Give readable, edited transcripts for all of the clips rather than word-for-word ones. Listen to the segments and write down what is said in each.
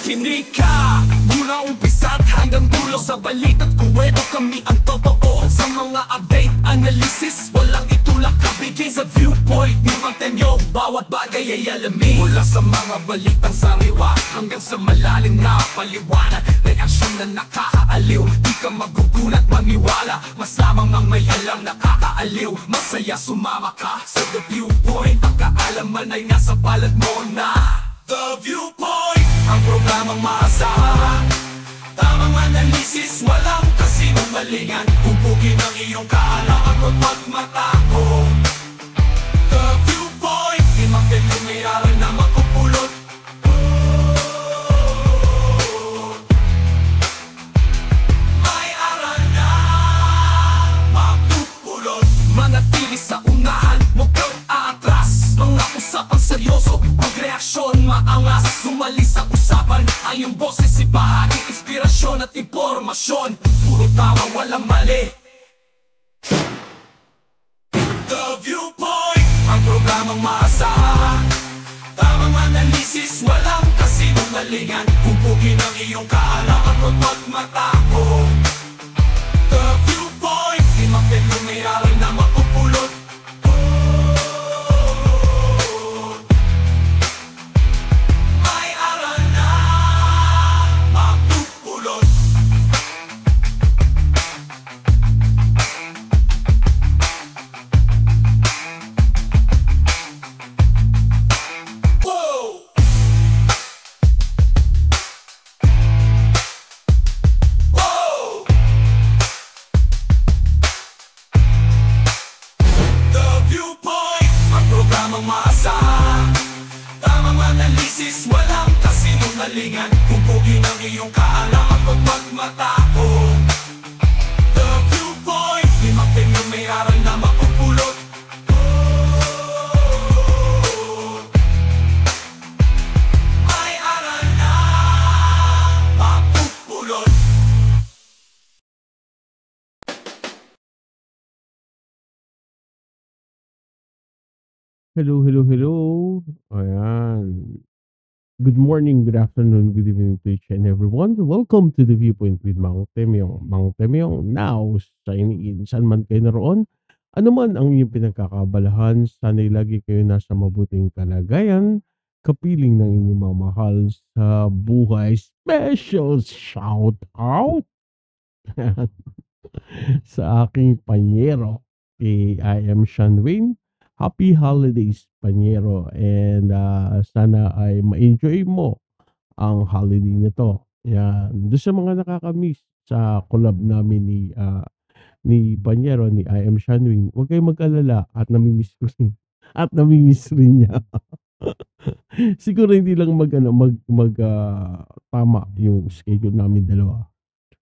makinig ka mula umpisa't hanggang dulo. Sa balita't kuwento kami ang totoo. Sa mga update, analysis, walang itulak kabigay sa viewpoint ni Mantenyo. Bawat bagay ay alamin mula sa mga balitang sariwa hanggang sa malalim na paliwanag. Reaksyon na nakakaaliw, di ka magugulat maniwala. Mas lamang ang may alam nakakaaliw. Masaya sumama ka sa The Viewpoint. Ang kaalaman ay nasa palad mo na The Viewpoint, ang programang maasahan. Tamang analisis, walang kasinungalingan. Hubugin ang iyong kaalaman at magmatako. The Viewpoint, di Mantenyo may aral na makupulot. May aral na makupulot. Manatili sa unahan, huwag kang aatras. Mga usapang seryoso, magreaksyon maangas. Sumali sa usapan, ang iyong boses ibahagi. Inspirasyon at impormasyon, puro tama walang mali. The Viewpoint, ang programang maasahan. Tamang analisis, walang kasinungalingan. Hubugin ang iyong kaalaman at magmatako. The Viewpoint, di Mantenyo may aral na makupulot. May aral na makupulot. Whoa! Whoa! The Viewpoint, ang programang maasahan. Tamang analisis, walang kasinungalingan. Hubugin ang iyong kaalaman at magmatako. The Viewpoint, di Mantenyo may aral na makupulot. May aral na makupulot. Hello, hello, hello. Ayan. Good morning, good afternoon, good evening to each and everyone. Welcome to The Viewpoint with Mang Temyong. Mang Temyong now, signing in. Saan man kayo naroon, ano man ang inyong pinagkakabalahan, sana'y lagi kayo nasa mabuting kalagayan, kapiling ng inyong mga mahal sa buhay. Special shout out sa aking panyero, I am Sean Wayne. Happy holidays, Panyero, and sana ay ma-enjoy mo ang holiday nito. Yan. Doon sa mga nakakamiss sa collab namin ni Panyero, ni I am Shanwin, huwag kayong mag-alala at namimiss ko rin. At namimiss rin niya. Siguro hindi lang tama yung schedule namin dalawa.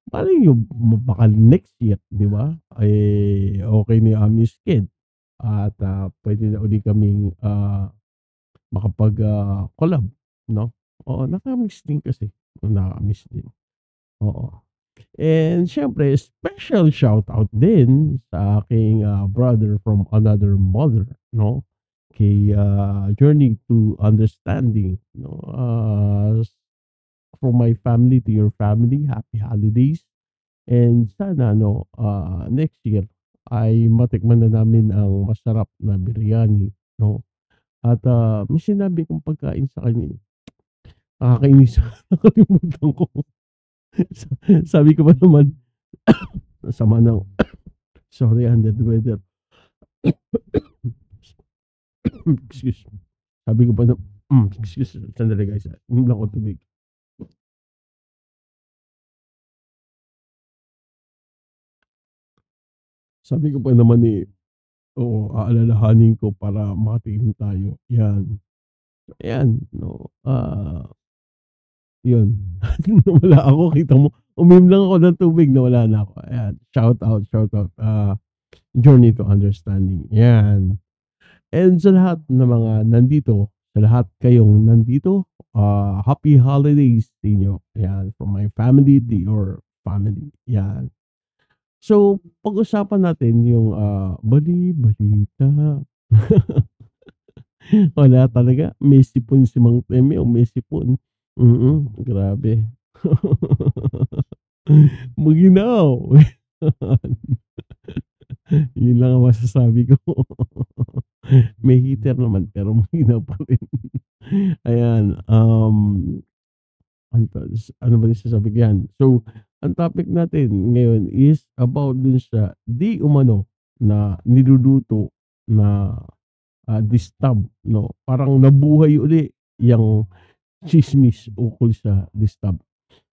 Paano yung baka next year, di ba? Eh, okay ni Amis Kid. At pwede na uli kaming makapag-collab, no? Oo, nakamiss din kasi. Nakamiss din. Oo. And syempre, special shout out din sa aking brother from another mother, no? Kay Journey to Understanding, no? From my family to your family, happy holidays. And sana, no, next year, ay matikman na namin ang masarap na biryani, no? At may sinabi kong pagkain sa kanya, nakakainis, nakalimutan ko. Sabi ko pa naman, sama ng, sorry, under the weather. Excuse me. Sabi ko pa na, excuse, sandali guys, lang ko tubig. Sabi ko pa naman oo, aalalahanin ko para makatingin tayo. Yan. Ayan, no. Yun. Nawala ako, kita mo. Uminom lang ako ng tubig, nawala na ako. Ayan. Shout out. Journey to Understanding. Yan. And sa lahat ng mga nandito, sa lahat kayong nandito, happy holidays sa inyo. Yan. From my family to your family. Yan. So, pag-usapan natin yung bali-balita. Wala talaga. May sipon si Mang Teme o may sipon. Grabe. Maginaw. Yun lang ang masasabi ko. May heater naman pero mahina pa rin. Ayan, ano ba yung sasabihin ko yan? So, ang topic natin ngayon is about dun sa di umano na niluluto na, distab 'no, parang nabuhay uli yang tsismis ukol sa distab.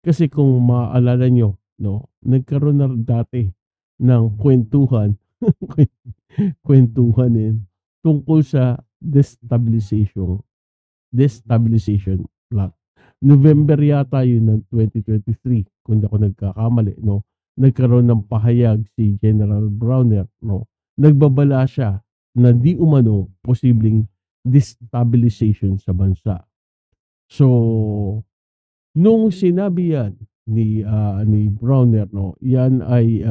Kasi kung maaalala niyo 'no, nagkaroon na dati ng kuwentuhan, kwen kuwentuhan, tungkol sa destabilization plot. November yata yun ng 2023 kung di ako nagkakamali 'no, nagkaroon ng pahayag si General Browner 'no, nagbabala siya na di umano posibleng destabilization sa bansa. So, nung sinabi yan ni Browner 'no, yan ay,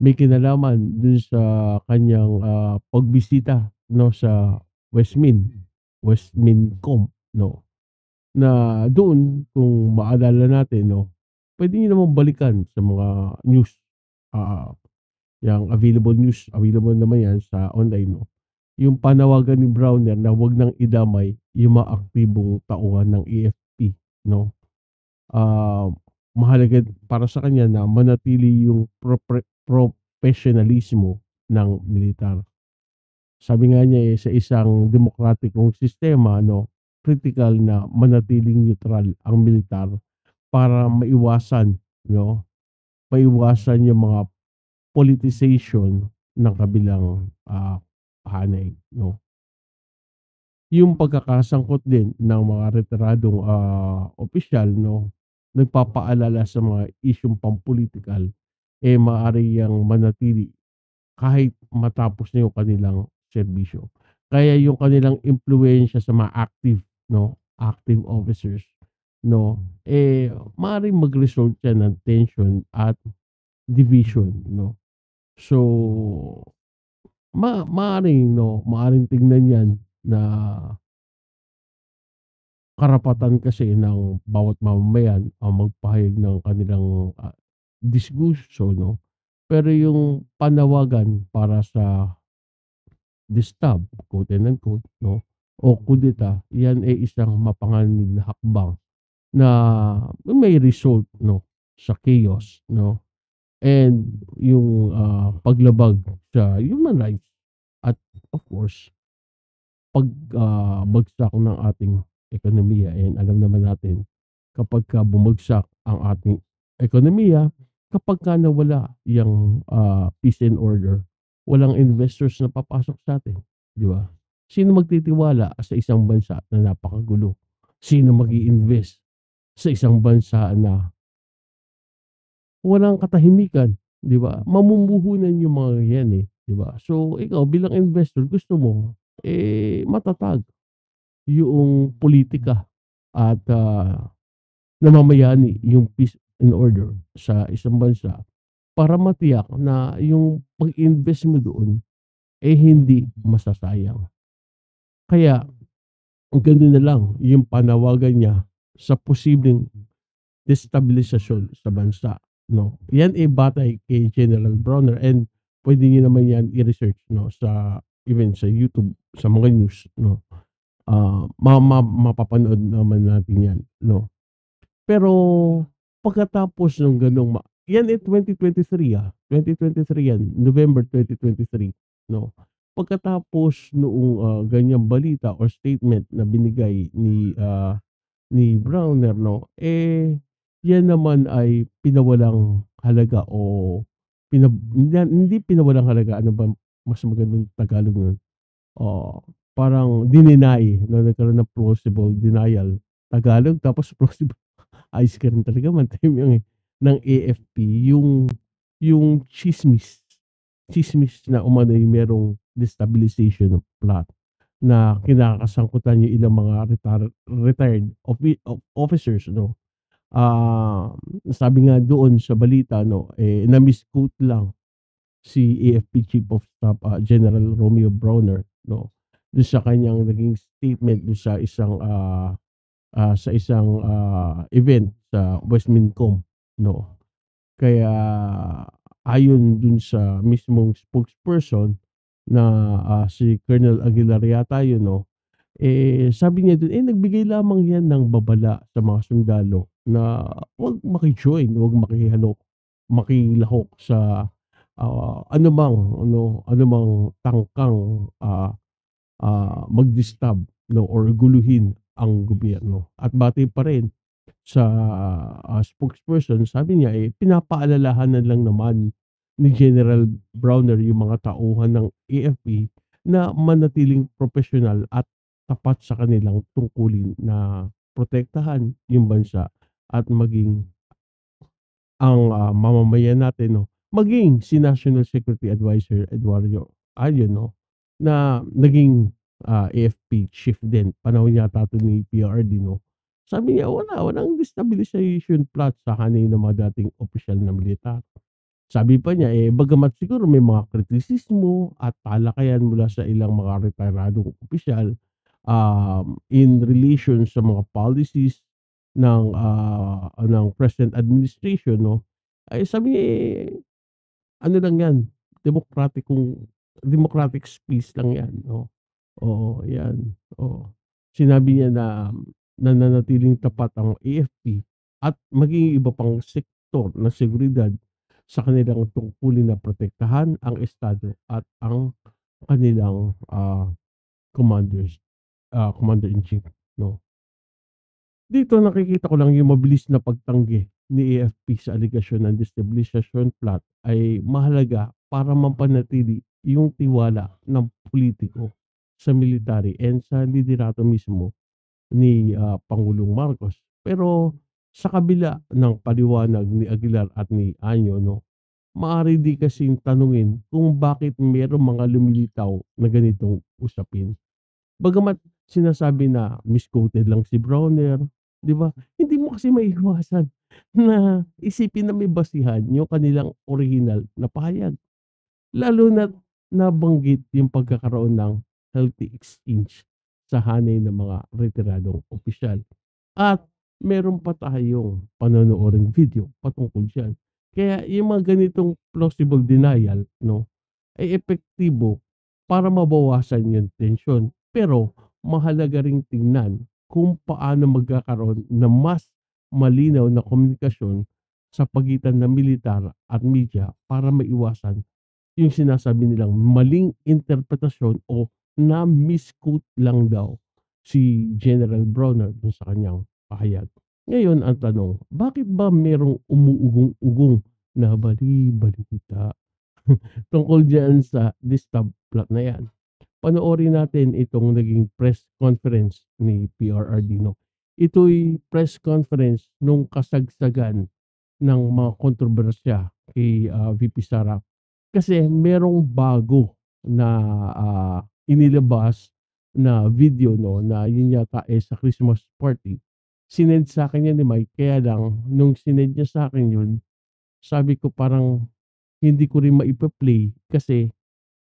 may kinalaman dun sa kanyang, pagbisita 'no sa Westmincom 'no, na doon kung maalala natin 'no, puwede niyo namang balikan sa mga news, ah, yang available naman yan sa online 'no. Yung panawagan ni Browner na wag nang idamay yung mga aktibong tauhan ng AFP 'no. Ah, Mahalaga para sa kanya na manatili yung propesyonalismo ng militar. Sabi nga niya, sa isang demokratikong sistema 'no, kritikal na manatiling neutral ang militar para maiwasan yung mga politicization ng kabilang, panig 'no. Yung pagkakasangkot din ng mga retiradong, opisyal 'no, nagpapaalala sa mga isyung pampulitikal, maaari yang manatili kahit matapos na yung kanilang serbisyo. Kaya yung kanilang impluwensiya sa mga active officers 'no, maaaring mag-result yan ng tension at division 'no. So, maaaring tignan yan na karapatan kasi ng bawat mamamayan ang magpahayag ng kanilang, disgusto 'no. Pero yung panawagan para sa distab, quote and unquote 'no, o kudeta, yan ay isang mapanganib na hakbang na may result 'no, sa chaos 'no, and yung, paglabag sa human rights at of course bagsak ng ating ekonomiya, and alam naman natin kapagka bumagsak ang ating ekonomiya, kapagka nawala yang, peace and order, walang investors na papasok sa'tin, 'di ba? Sino magtitiwala sa isang bansa na napakagulo? Sino mag-i-invest sa isang bansa na walang katahimikan, 'di ba? Mamumuhunan yung mga 'yan, 'di ba? So, ikaw bilang investor gusto mo, matatag yung politika at, namamayani yung peace and order sa isang bansa para matiyak na yung pag-invest mo doon, hindi masasayang. Kaya gano'n na lang yung panawagan niya sa posibleng destabilisasyon sa bansa 'no. Yan, batay kay General Bronner, and puwede niyo naman yan i-research 'no sa even sa YouTube, sa mga news 'no. Mapapanood naman natin yan 'no. Pero pagkatapos ng gano'ng yan, 2023, 2023 yan, November 2023 'no. Pagkatapos noong, ganiyang balita or statement na binigay ni Browner 'no, yan naman ay pinawalang halaga o hindi pinawalang halaga, ano ba mas magandang Tagalog nun? Oo, parang dininay 'no, nagkaroon ng plausible denial. Tagalog tapos plausible. Ayos ka rin talaga, man-time ng AFP yung tsismis na umano'y merong destabilization plot na kinakasangkutan yung ilang mga retired officers 'no. Sabi nga doon sa balita 'no, na-misquote lang si AFP Chief of Staff, General Romeo Brawner 'no, dun sa kanyang naging statement dun sa isang, sa isang, event sa Westmincom 'no. Kaya ayon dun sa mismong spokesperson na, si Colonel Aguilar yata yun 'no, sabi niya dun, nagbigay lamang yan ng babala sa mga sundalo na 'wag maki-join, 'wag makilahok sa, anumang tangkang, mag-disturb 'no or guluhin ang gobyerno. At batay pa rin sa, spokesperson sabi niya, pinapaalalahanan lang naman ni General Browner yung mga tauhan ng AFP na manatiling propesyonal at tapat sa kanilang tungkulin na protektahan yung bansa at maging ang, mamamayan natin 'no, maging si National Security Advisor Eduardo Ayon 'no, na naging, AFP chief din panahon yata 'to ni PRD 'no. Sabi niya, walang destabilization plot sa hanay ng mga dating opisyal na militar. Sabi pa niya, bagamat siguro may mga kritisismo at talakayan mula sa ilang mga retiradong opisyal, in relation sa mga policies ng present administration 'no, ay sabi niya, ano lang 'yan, democratic space lang 'yan 'no. Oo, 'yan, oo. Sinabi niya na nananatiling tapat ang AFP at maging iba pang sektor ng seguridad sa kanilang tungkulin na protektahan ang estado at ang kanilang, commander-in-chief 'no. Dito nakikita ko lang yung mabilis na pagtanggi ni AFP sa alegasyon ng destabilization plot ay mahalaga para mapanatili yung tiwala ng pulitiko sa military and sa liderato mismo ni, Pangulong Marcos. Pero sa kabila ng paliwanag ni Aguilar at ni Anyo 'no, maaari din kasing tanungin kung bakit merong mga lumilitaw na ganitong usapin. Bagamat sinasabi na misquoted lang si Bronner, 'di ba? Hindi mo kasi maiiwasan na isipin na may basihan yung kanilang orihinal na pahayag. Lalo na't nabanggit yung pagkakaroon ng healthy exchange sa hanay ng mga retiradong opisyal. At meron pa tayong panonooring video patungkol diyan. Kaya yung mga ganitong plausible denial 'no, ay epektibo para mabawasan yung tensyon. Pero mahalaga ring tingnan kung paano magkakaroon ng mas malinaw na komunikasyon sa pagitan ng militar at media para maiwasan yung sinasabi nilang maling interpretasyon o na-misquote lang daw si General Bronner dun sa kanyang pahayag. Ngayon ang tanong, bakit ba merong umuugong-ugong na bali-balita tungkol diyan sa distab plot na 'yan? Panoorin natin itong naging press conference ni PRRD 'no. Ito'y press conference nung kasagsagan ng mga kontrobersya kay, VP Sara. Kasi merong bago na, inilabas na video 'no, na yun yata, sa Christmas party. Sinend sa'kin yan ni Mike, kaya lang nung sinend niya sa'kin yun, sabi ko parang hindi ko rin maipa-play kasi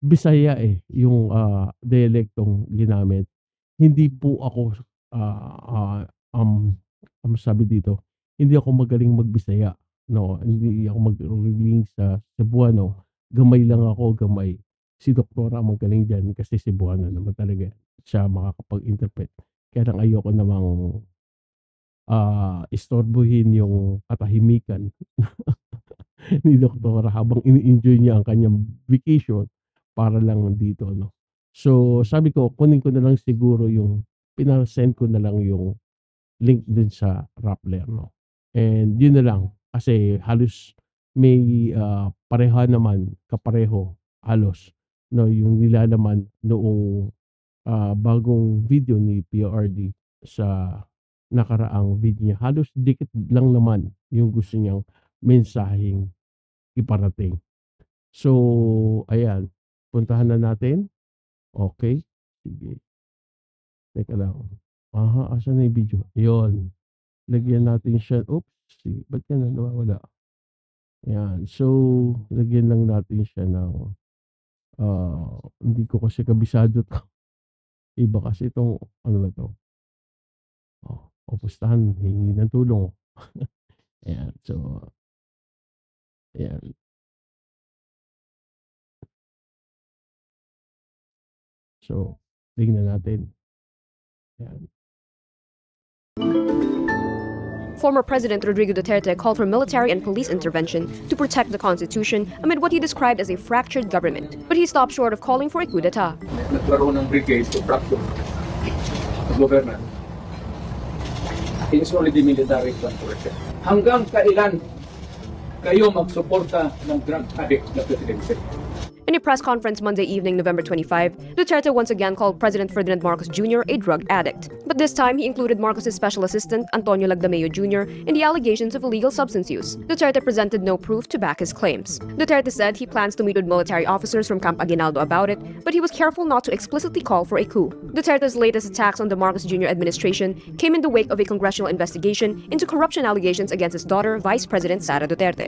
Bisaya, yung, dialektong ginamit. Hindi po ako, sabi dito, hindi ako magaling mag-Bisaya 'no, hindi ako magaling sa Cebuano, gamay lang ako, gamay. Si doktora ang magaling diyan kasi Cebuano naman talaga siya makakapag-interpret. Kaya lang ayoko namang, istorbohin yung katahimikan ni doktora habang ini-enjoy niya ang kanyang vacation para lang dito 'no. So, sabi ko kunin ko na lang siguro yung pina-send ko na lang yung link dun sa Rappler 'no. And yun na lang kasi halos may, kapareho halos 'no yung nilalaman noong, bagong video ni PRD sa nakaraang video niya. Halos dikit lang naman yung gusto niyang mensaheng iparating. So, ayan, puntahan na natin. Okey, sige, teka lang. Asan na yung video? Yun, lagyan natin siya, oops, ba't ka na nawawala? Ayan, so lagyan lang natin siya ng, hindi ko kasi kabisado 'to. Iba kasi itong ano ba 'to, oh. o pustahan, hihingi ng tulong. Ayan, so ayan. So, tingnan natin, ayan. Former President Rodrigo Duterte called for military and police intervention to protect the Constitution amid what he described as a fractured government. But he stopped short of calling for a coup d'etat. Nagkaroon ng brigade to fracture the government. It is only the military controversial. Hanggang kailan kayo magsuporta ng drug addict na presidency? In a press conference Monday evening, November 25, Duterte once again called President Ferdinand Marcos Jr. a drug addict. But this time, he included Marcos' special assistant, Antonio Lagdameo Jr., in the allegations of illegal substance use. Duterte presented no proof to back his claims. Duterte said he plans to meet with military officers from Camp Aguinaldo about it, but he was careful not to explicitly call for a coup. Duterte's latest attacks on the Marcos Jr. administration came in the wake of a congressional investigation into corruption allegations against his daughter, Vice President Sara Duterte.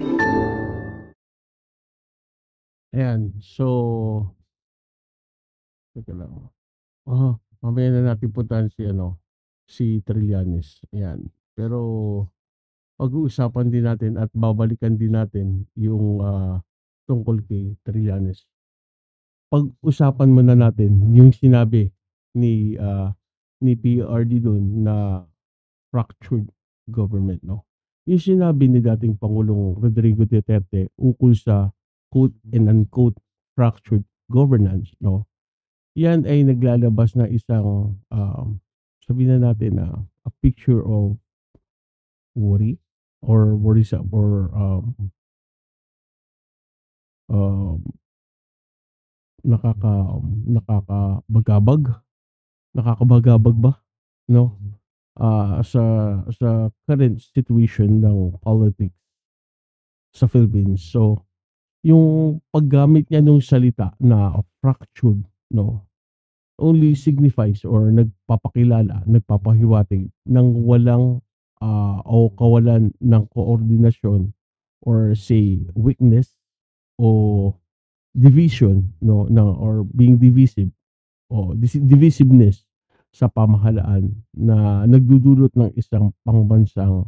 Ayan, so teka lang. Mamaya na natin puntahan si Trillanes, ayan. Pero pag-uusapan din natin at babalikan din natin yung, tungkol kay Trillanes. Pag-usapan muna natin yung sinabi ni PRD dun na fractured government, 'no. Yung sinabi ni dating Pangulong Rodrigo Duterte ukol sa quote and unquote fractured governance, 'no. Yan ay naglalabas na isang, sabihin na natin na a picture of worry or worrisome or, um, nakakabagabag, nakakabagabag ba, 'no, sa current situation ng politics sa Philippines. So, yung paggamit niya nung salita na fractured, 'no, only signifies or nagpapakilala, nagpapahiwatig ng walang, o kawalan ng koordinasyon or say weakness o division, 'no, or being divisive o divisiveness sa pamahalaan na nagdudulot ng isang pangbansang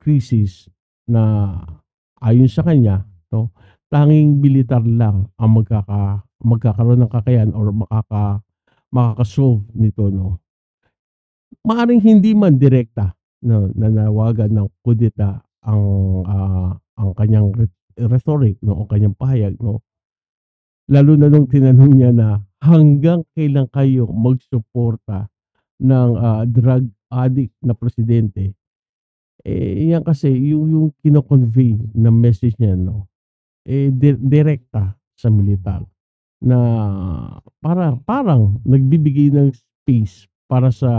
krisis na ayon sa kanya, 'no, tanging militar lang ang magkakaroon ng kakayahan or makaka-solve nito, 'no. Maaaring hindi man direkta, 'no, nanawagan ng kudeta ang kanyang rhetoric, 'no, o kanyang pahayag, 'no. Lalo na nung tinanong niya na, "Hanggang kailan kayo magsuporta ng, drug addict na presidente?" Yan kasi yung kino-convey na message niya, 'no, direkta sa militar na parang nagbibigay ng space para sa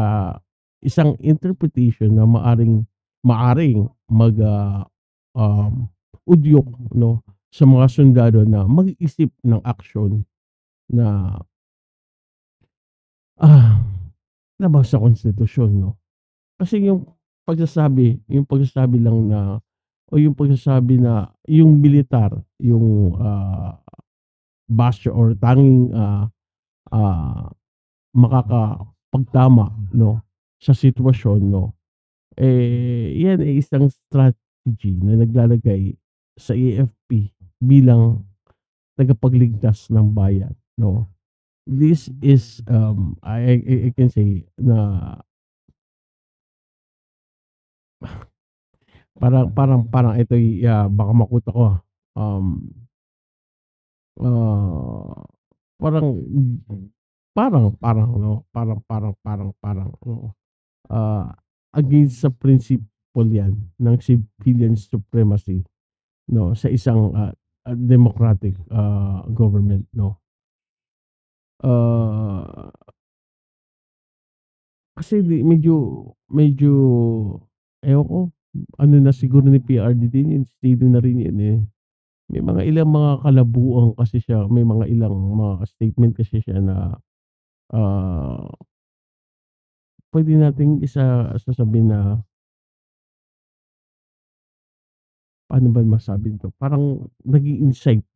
isang interpretation na maaring udyok, 'no, sa mga sundalo na mag-isip ng aksyon na, ah, labas sa konstitusyon, 'no. Kasi yung pagsasabi lang na o yung pagsasabi na yung militar yung, basyo or tanging, makakapagtama, 'no, sa sitwasyon, 'no, yan ay isang strategy na naglalagay sa AFP bilang tagapagligtas ng bayan, 'no. This is, I can say na parang ito'y, baka ma-quote ako, ah, parang parang 'no, oo, ah, against sa principle 'yan ng civilian supremacy, 'no, sa isang, democratic, government, 'no. Ah, kasi medyo ewan ko, ano na siguro ni PRD din yun, estilo na rin yun, eh. May mga ilang mga kalabuan kasi siya, may mga ilang mga statement kasi siya na, ah, puwede nating sasabihin na paano ba masabi nito, parang nag-i-incite,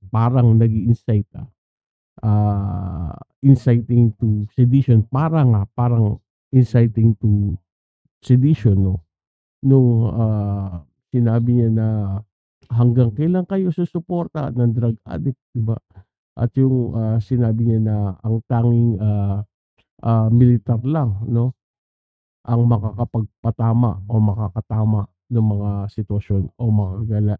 inciting to sedition, parang inciting to sedition, no? Nung sinabi niya na hanggang kailan kayo susuporta ng drug addict, di ba? At yung sinabi niya na ang tanging militar lang, no, ang makakapagpatama o makakatama ng mga sitwasyon o mga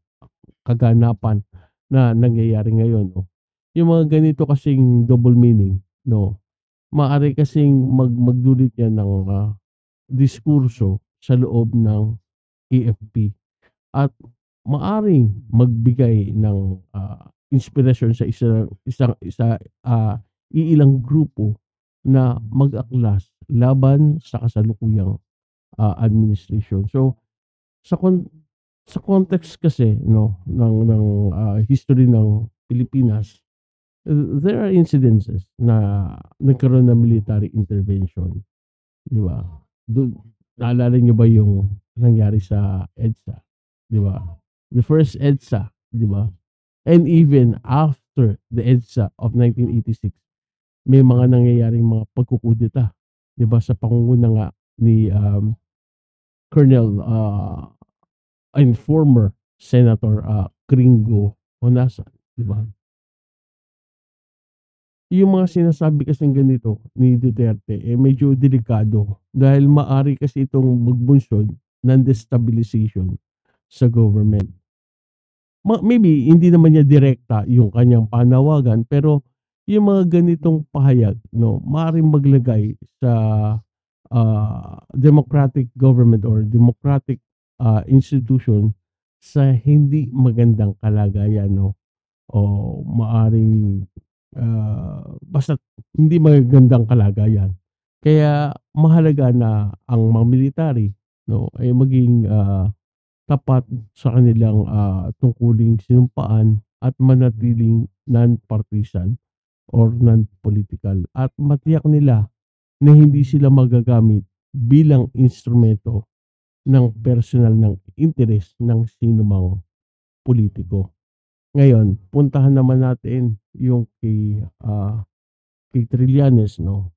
kaganapan na nangyayari ngayon, no. Yung mga ganito kasing double meaning, no, maaari kasing magdulot yan ng diskurso sa loob ng AFP at maaring magbigay ng inspirasyon sa iilang grupo na mag-aklas laban sa kasalukuyang administration. So sa sa context kasi, no, ng history ng Pilipinas, there are incidences na nagkaroon ng military intervention, di ba? Naalala niyo ba yung nangyari sa EDSA, di ba? The first EDSA, di ba? And even after the EDSA of 1986, may mga nangyayaring mga pagkukudeta, di ba, sa pangunguna nga ni Colonel and former Senator Gringo Honasan, di ba? Yung mga sinasabi kasing ganito ni Duterte, medyo delikado dahil maari kasi itong magbunsod ng destabilization sa government. Maybe hindi naman niya direkta yung kanyang panawagan, pero yung mga ganitong pahayag, no, maaaring maglagay sa democratic government or democratic institution sa hindi magandang kalagayan, no, o maaring basta hindi magandang kalagayan. Kaya mahalaga na ang mga military, no, ay maging tapat sa kanilang tungkuling sinumpaan at manatiling non-partisan or non-political at matiyak nila na hindi sila magagamit bilang instrumento ng personal ng interes ng sinumang politiko. Ngayon, puntahan naman natin yung kay Trillanes, no.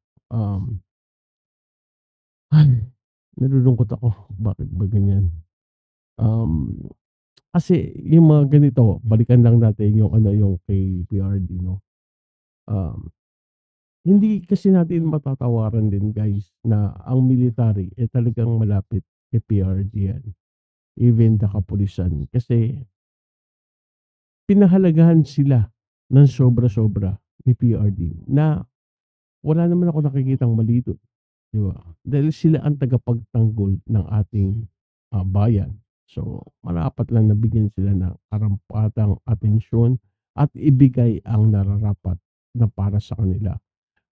Ay, nalulungkot ako. Bakit ba ganyan? Kasi yung mga ganito, balikan lang natin yung yung kay PRD, no. Hindi kasi natin matatawaran din, guys, na ang military talagang malapit kay PRD yan. Even the kapulisan. Kasi pinahalagahan sila ng sobra-sobra ni PRD na wala naman ako nakikitang mali doon, di ba? Dahil sila ang tagapagtanggol ng ating bayan. So, marapat lang na bigyan sila ng karampatang atensyon at ibigay ang nararapat na para sa kanila.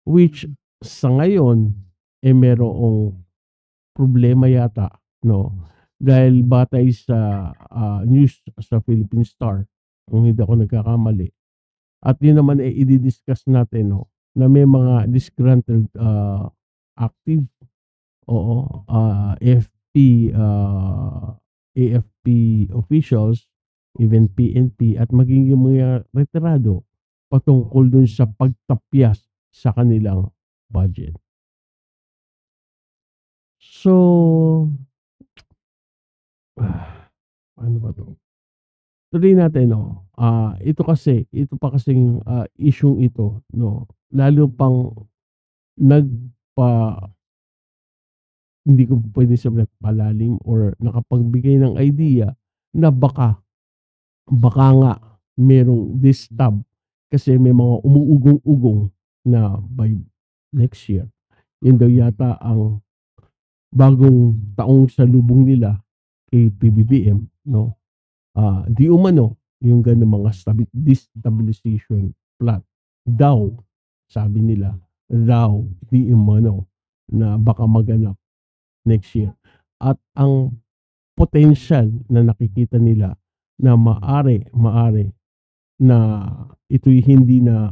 Which sa ngayon, merong problema yata, no? Dahil batay sa news sa Philippine Star, kung hindi ako nagkakamali. At yun naman i-discuss natin, no, na may mga disgruntled active, AFP officials, even PNP at maging yung mga retirado patungkol dun sa pagtapyas sa kanilang budget. So, ano ba to? Tuloy natin, no. Ito pa kasing issue ito, no. Lalo pang hindi ko pwede sabihin palalim or nakapagbigay ng idea na baka nga merong distab kasi may mga umuugong-ugong na by next year. Yun daw yata ang bagong taong salubong nila kay PBBM, no. Di umano yung ganung mga destabilization plot daw, sabi nila, di umano na baka maganap next year. At ang potential na nakikita nila na maari na ito'y hindi na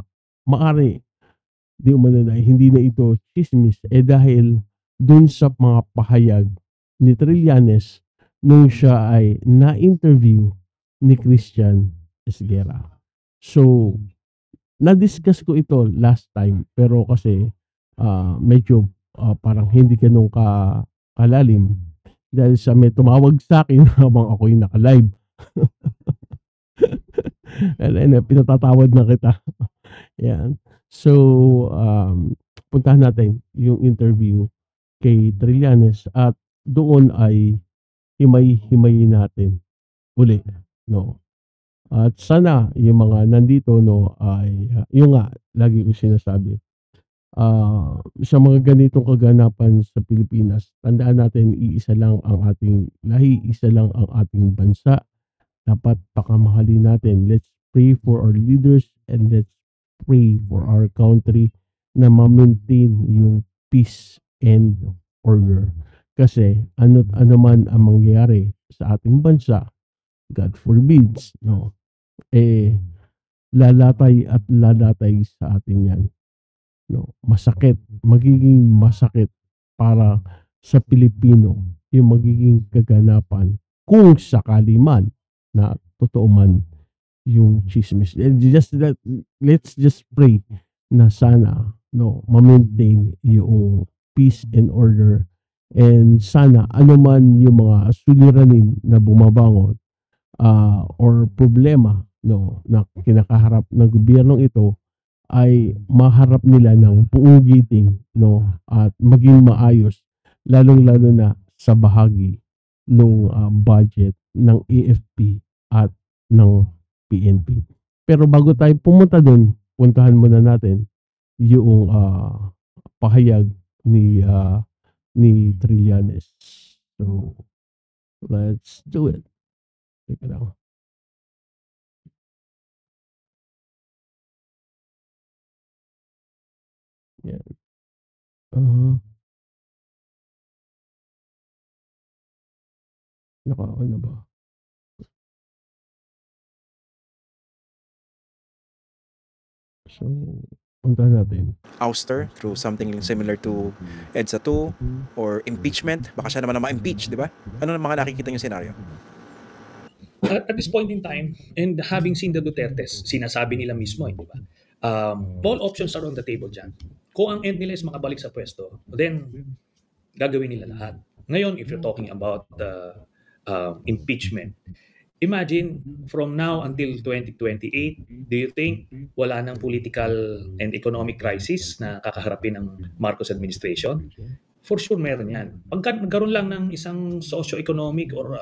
di umano na hindi na ito chismis dahil dun sa mga pahayag ni Trillanes nung siya ay na-interview ni Christian Esguerra. So, na-discuss ko ito last time pero kasi medyo parang hindi ganun kalalim dahil sa may tumawag sa akin habang ako'y naka-live. And pinatatawad na kita. Yan. So, puntahan natin yung interview kay Trillanes at doon ay himay-himayin natin uli, no? At sana yung mga nandito, no, ay yung nga lagi ko sinasabi, sa mga ganitong kaganapan sa Pilipinas, tandaan natin iisa lang ang ating lahi, isa lang ang ating bansa. Dapat pakamahalin natin. Let's pray for our leaders and let's pray for our country na ma-maintain yung peace and order. Kasi ano man ang mangyayari sa ating bansa, God forbids, no, lalatay at lalatay sa atin yan. No, masakit, magiging masakit para sa Pilipino yung magiging kaganapan kung sakali man na totoo man yung chismis. Let's just pray na sana, no, ma-maintain yung peace and order, and sana ano man yung mga suliranin na bumabangon or problema, no, na kinakaharap ng gobyernong ito ay maharap nila ng buong giting, no, at maging maayos, lalong-lalo na sa bahagi ng budget ng AFP at ng PNP. Pero bago tayo pumunta doon, puntahan muna natin yung pahayag ni Trillanes. So, let's do it. Teka lang. Yan. Naka-on na ba? So, puntahan natin. Ouster through something similar to EDSA 2 or impeachment. Baka siya naman na ma-impeach, di ba? Ano na mga nakikita yung scenario? At this point in time, and having seen the Dutertes, sinasabi nila mismo, di ba? All options are on the table dyan. Kung ang end nila is makabalik sa pwesto, then gagawin nila lahat. Ngayon, if you're talking about impeachment, imagine from now until 2028, do you think wala nang political and economic crisis na kakaharapin ng Marcos administration? For sure meron yan. Pagka nagkaroon lang ng isang socio-economic or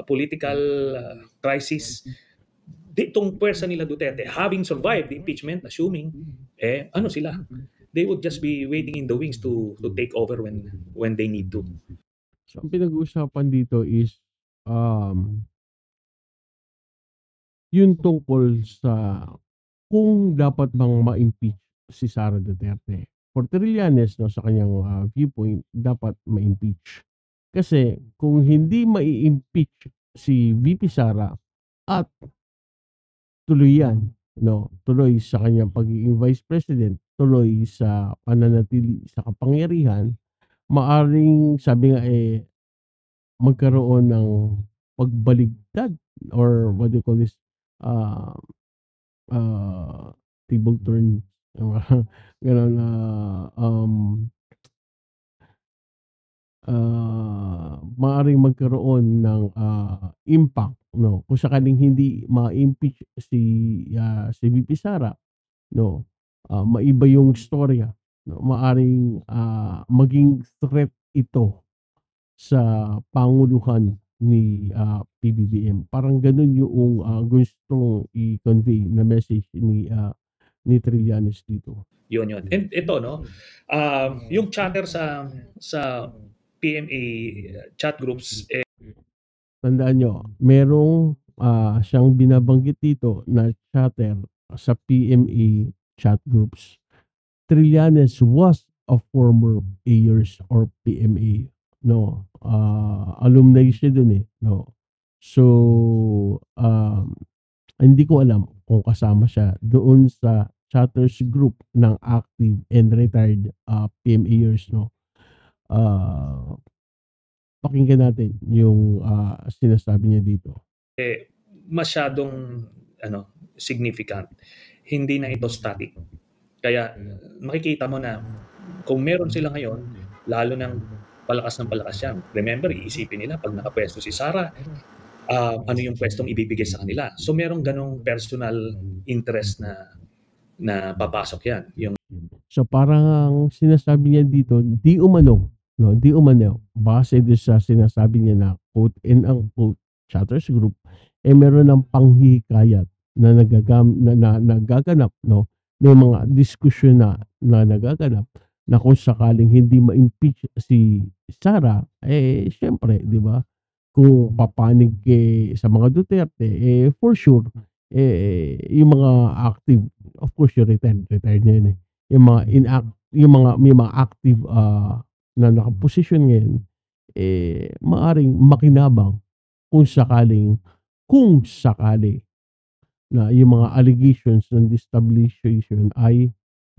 political crisis, ditong pwersa nila Duterte, having survived the impeachment, assuming, ano sila? They would just be waiting in the wings to take over when they need to. So, ang pinag-uusapan dito is yun tungkol sa kung dapat bang ma-impeach si Sara Duterte. For Trillanes, no, sa kanyang viewpoint, dapat ma-impeach. Kasi kung hindi ma-impeach si VP Sara at tuloy yan, no, tuloy sa kanyang pagiging vice president, tuloy sa pananatili sa kapangyarihan, maaring sabi nga magkaroon ng pagbaligtad or what do you call this, table turn, gano'n, maaaring magkaroon ng impact, no, kung sakaling hindi ma-impeach si VP Sara, no, maiba yung storya, no, maaaring maging threat ito sa panguluhan ni PBBM. Parang ganun yung gustong i-convey na message ni Trillanes dito. Yun. And ito, no, yung chatter sa PMA chat groups, tandaan nyo, merong siyang binabanggit dito na chatter sa PMA chat groups. Trillanes was a former AYERS or PMA, no, alumni siya dun no. So hindi ko alam kung kasama siya doon sa chatters group ng active and retired PMAers, no. Pakinggan natin yung sinasabi niya dito. Masyadong significant. Hindi na ito static. Kaya makikita mo na kung meron sila ngayon, lalo ng palakas ng palakas yan. Remember, iisipin nila pag nakapwesto si Sara, ano yung pwestong ibibigay sa kanila. So merong ganong personal interest na papasok yan. Yung So parang sinasabi niya dito, di umano, no, di umano, base doon sa sinasabi niya na quote and unquote chatters group, meron ng panghihikayat na nagaganap, no, may mga diskusyon na nagaganap na kung sakaling hindi ma-impeach si Sara, syempre, di ba, kung papanig sa mga Duterte, for sure, yung mga active, of course, yung retired na yun yung mga yung mga may mga active na nakaposisyon ngayon, maaring makinabang kung sakali na yung mga allegations ng destabilization ay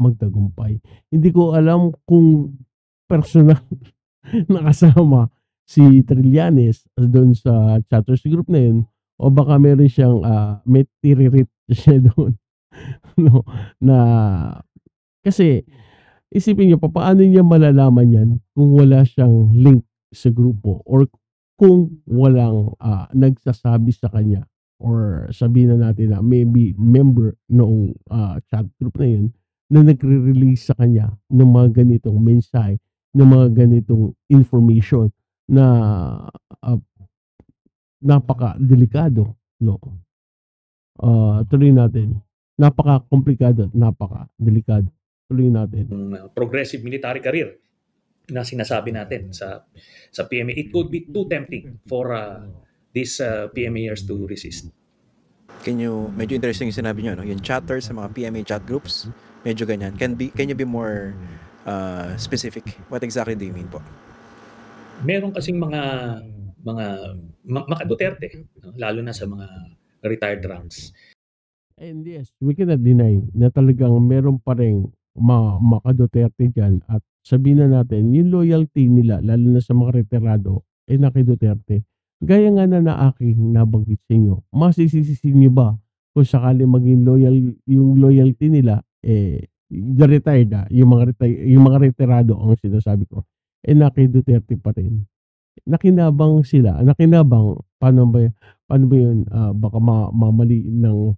magtagumpay. Hindi ko alam kung personal nakasama si Trillanes doon sa chatters group na yun o baka meron siyang may tiririt siya doon no, na kasi isipin niyo paano niya malalaman yan kung wala siyang link sa grupo or kung walang nagsasabi sa kanya or sabihin na natin na maybe member noong chat group na yun na nagre-release sa kanya ng mga ganitong mensahe, ng mga ganitong information na napaka-delikado, no? Tuloy natin. Napaka-komplikado at napaka-delikado. Tuloy natin. progressive military career na sinasabi natin sa PMA. It could be too tempting for these PMAers to resist. Medyo interesting yung sinabi nyo, no? Yung chatter sa mga PMA chat groups, medyo ganyan. Can you be more specific? What exactly do you mean po? Meron kasing mga Duterte, no? Lalo na sa mga retired ranks. And yes, we cannot deny na talagang meron pa rin maka-Duterte dyan at sabihin na natin, yung loyalty nila, lalo na sa mga retirado, naki-Duterte. Gaya nga na aking nabanggit sa inyo, masisisi niyo ba kung sakali maging loyal, yung loyalty nila, the retired yung mga retirado ang sinasabi ko, naki-Duterte pa rin. Nakinabang sila, paano ba yun, baka mamali ng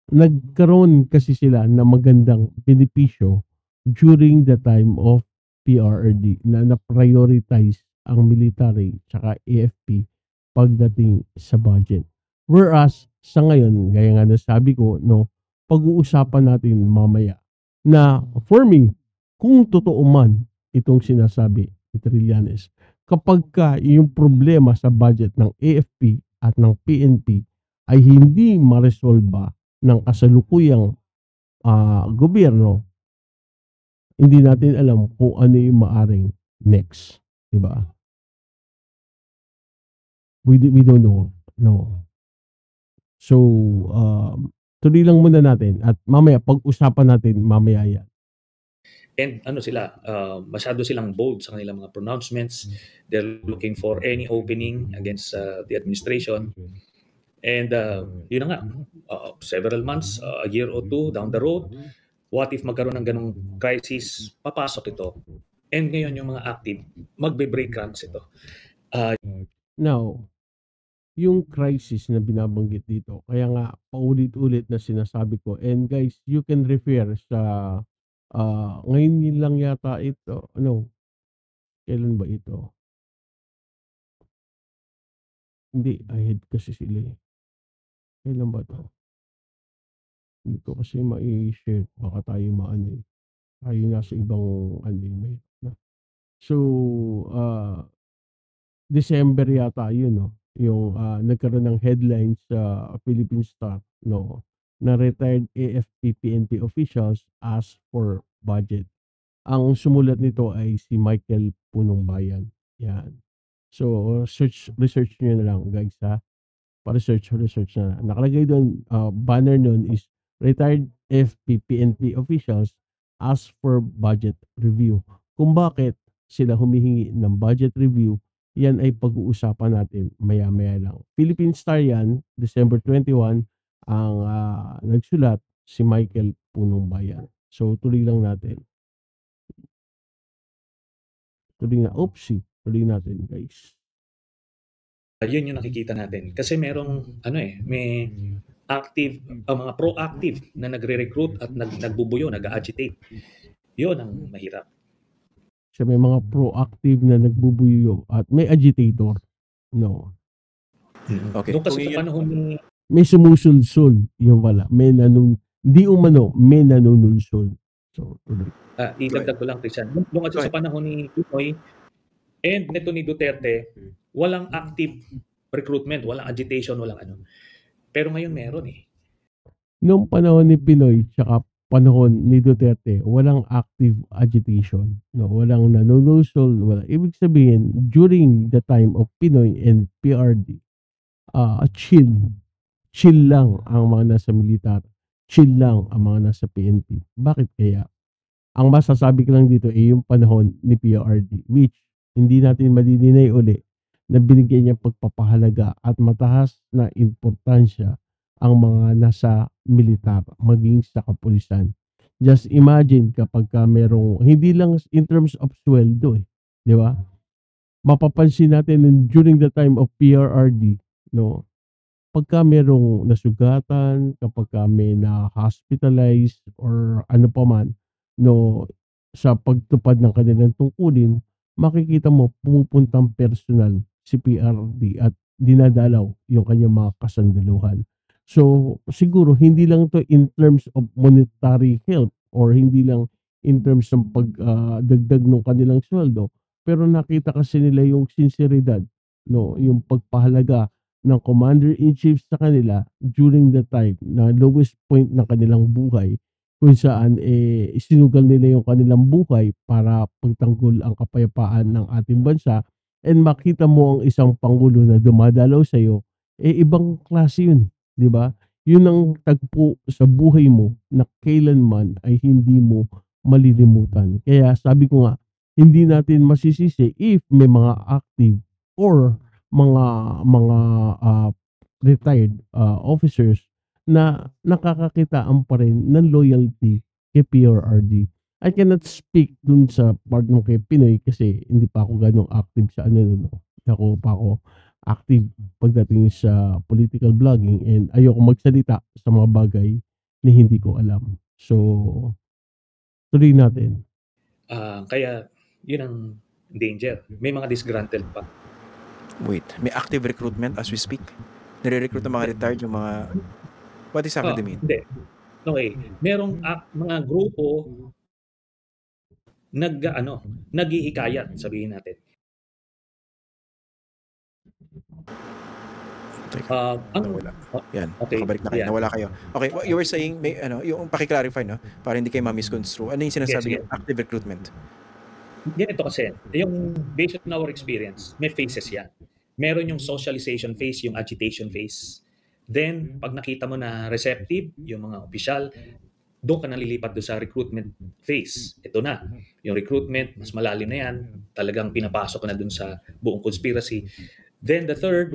nagkaroon kasi sila ng magandang benepisyo during the time of PRRD na na-prioritize ang military tsaka AFP pagdating sa budget. Whereas sa ngayon, gaya nga na sabi ko, no, pag-uusapan natin mamaya na for me, kung totoo man itong sinasabi ni Trillanes, kapag ka yung problema sa budget ng AFP at ng PNP ay hindi maresolba ng kasalukuyang gobyerno, hindi natin alam kung ano yung maaring next, di ba? We don't know. No. So, tuloy lang muna natin at mamaya pag-usapan natin mamaya yan. And masyado silang bold sa kanilang mga pronouncements. They're looking for any opening against the administration. And yun na nga, several months, a year or two down the road, what if magkaroon ng ganong crisis, papasok ito. And ngayon yung mga active, magbe-break ranks ito. Now, yung crisis na binabanggit dito, kaya nga paulit-ulit na sinasabi ko, and guys, you can refer sa ngayon lang yata ito, kailan ba ito? Hindi, ahead kasi sila eh. Kailan ba to? Hindi ko kasi ma-share, baka tayo maano eh. Tayo nasa ibang may na. So, December yata yun, no? Yung nagkaroon ng headlines sa Philippine Star, no? Na retired AFP PNP officials ask for budget. Ang sumulat nito ay si Michael Punong Bayan. Yan. So, research nyo na lang, guys, ha? Pa-research na. Nakalagay doon, banner nun is retired AFP PNP officials ask for budget review. Kung bakit sila humihingi ng budget review, yan ay pag-uusapan natin maya-maya lang. Philippine Star yan, December 21, ang nagsulat si Michael Punong Bayan. So, tuloy lang natin. Tuloy natin guys. Yun yung nakikita natin. Kasi merong, may active, mga proactive na nagre-recruit at nagbubuyo, nag-agitate. Yun ang mahirap. So may mga proactive na nagbubuyo at may agitator. No. Okay. Doon kasi Kung sa yun- panahon ni May sumusulsul. Yung wala. Hindi umano, may nanunulsul. So, tuloy. idagdag ko lang, Christian. Doon kasi Go sa panahon ni Pinoy and neto ni Duterte, walang active recruitment, walang agitation, walang ano. Pero ngayon meron eh. Noong panahon ni Pinoy tsaka panahon ni Duterte, walang active agitation. No, walang nanunulsul. Ibig sabihin, during the time of Pinoy and PRD, chill lang ang mga nasa militar. Chill lang ang mga nasa PNP. Bakit kaya? Ang masasabi ko lang dito ay yung panahon ni PRD, which hindi natin madidinay uli na binigyan niya pagpapahalaga at mataas na importansya ang mga nasa militar, maging sa kapulisan. Just imagine kapag ka merong, hindi lang in terms of sweldo di ba? Mapapansin natin during the time of PRRD, no, pagka merong nasugatan, kapag ka may na-hospitalize or ano pa man, no, sa pagtupad ng kanilang tungkulin, makikita mo pumupuntang personal si PRD at dinadalaw yung kanyang mga kasandaluhan. So, siguro hindi lang to in terms of monetary help or hindi lang in terms ng pagdagdag ng kanilang sweldo, pero nakita kasi nila yung sinseridad, no, yung pagpahalaga ng commander-in-chief sa kanila during the time na lowest point ng kanilang buhay, kung saan isinugal nila yung kanilang buhay para pagtanggol ang kapayapaan ng ating bansa, and makita mo ang isang pangulo na dumadalaw sa iyo, ibang klase yun, di ba? Yun ang tagpo sa buhay mo na kailanman ay hindi mo malilimutan. Kaya sabi ko nga, hindi natin masisisi if may mga active or mga retired officers na nakakakitaan pa rin ng loyalty kay PRRD. I cannot speak dun sa part ng kay Pinoy kasi hindi pa ako ganong active sa no. Ako pa ako active pagdating sa political blogging and ayoko magsalita sa mga bagay na hindi ko alam. So, tuloy natin. Kaya yun ang danger. May mga disgruntled pa. Wait, may active recruitment as we speak? Nire-recruit ng mga retired yung mga... What exactly do you mean? Hindi. Okay. Merong mga grupo naghihikayat, sabihin natin. Nawala. Yan, Okay. nakabalik na kayo. Yan. Nawala kayo. Okay, you were saying, may, yung paki-clarify, no? Para hindi kayo ma-misconstrue. Ano yung sinasabi Yes, ng active recruitment? Ganito kasi, yung based on our experience, may phases yan. Meron yung socialization phase, yung agitation phase. Then, pag nakita mo na receptive, yung mga opisyal, doon ka nalilipat doon sa recruitment phase. Ito na, yung recruitment, mas malalim na yan. Talagang pinapasok ka na doon sa buong conspiracy. Then the third